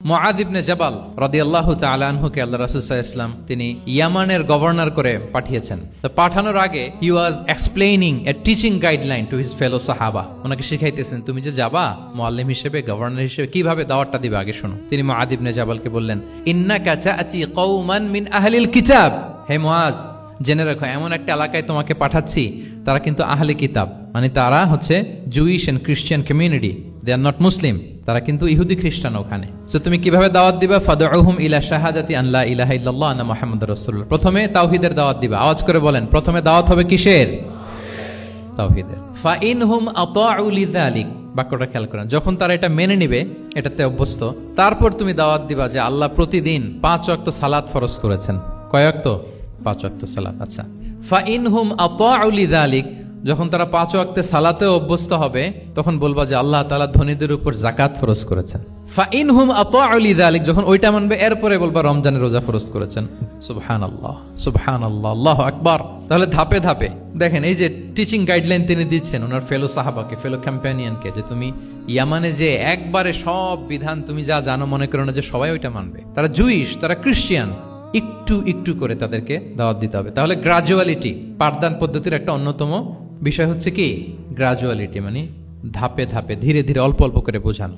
মুআয ইবনে জাবাল রাদিয়াল্লাহু তাআলা আনহুকে আল্লাহ রাসূল সাল্লাল্লাহু আলাইহি ওয়াসাল্লাম তিনি ইয়ামানের গভর্নর করে পাঠিয়েছেন। তো পাঠানোর আগে he was explaining a teaching guideline to his fellow সাহাবা। ওনাকে শিখাইতেছেন তুমি যে যাবা মুআল্লিম হিসেবে, গভর্নর হিসেবে কিভাবে দাওয়াতটা দিবে আগে শোনো। তিনি মুআয ইবনে জাবালকে বললেন, ইন্নাকা তা'তি কওমান মিন আহলিল কিতাব। হে মুআয, জেনে রাখো এমন একটা এলাকায় তোমাকে পাঠাচ্ছি তারা কিন্তু আহলে কিতাব, মানে তারা হচ্ছে Jewish and Christian community, they are not Muslim, তারা কিন্তু ইহুদি খ্রিস্টান ওখানে। সো তুমি কিভাবে দাওয়াত দিবা? ফাদউহুম ইলা শাহাদাতি আন লা ইলাহা ইল্লাল্লাহ আন্না মুহাম্মাদুর রাসূলুল্লাহ। প্রথমে তাওহীদের দাওয়াত দিবা। আওয়াজ করে বলেন, প্রথমে দাওয়াত হবে কিসের? তাওহীদের। ফা ইনহুম আতাউ লিযালিক, বাক্যটা খেয়াল করেন, যখন তারা এটা মেনে নিবে, এটাতে অভ্যস্ত, তারপর তুমি দাওয়াত দিবা যে আল্লাহ প্রতিদিন 5 ওয়াক্ত সালাত ফরজ করেছেন। কয় ওয়াক্ত? 5 ওয়াক্ত সালাত। আচ্ছা, ফা ইনহুম আতাউ লিযালিক, যখন তারা 5 ওয়াক্তে সালাতে অভ্যস্ত হবে তখন বলবা যে আল্লাহ তাআলা ধনীদের উপর যাকাত ফরজ করেছেন। ফা ইনহুম আতাউ লিযালিক, যখন ওইটা মানবে এরপরে বলবা রমজানের রোজা ফরজ করেছেন। সুবহানাল্লাহ, সুবহানাল্লাহ, আল্লাহু আকবার। তাহলে ধাপে ধাপে দেখেন, এই যে টিচিং গাইডলাইন তিনি দিচ্ছেন ওনার ফেলো সাহাবাকে, ফেলো কম্প্যানিয়নকে, যে তুমি ইয়ামানে যে একবারে সব বিধান তুমি যা জানো মনে করো না যে সবাই ওইটা মানবে। তারা জুইশ, তারা ক্রিশ্চিয়ান, একটু একটু করে তাদেরকে দাওয়াত দিতে হবে। তাহলে গ্রাজুয়ালিটি, পাঠদান পদ্ধতির একটা অন্যতম বিষয় হচ্ছে কি গ্রাজুয়ালিটি, মানে ধাপে ধাপে ধীরে ধীরে অল্প অল্প করে বোঝানো।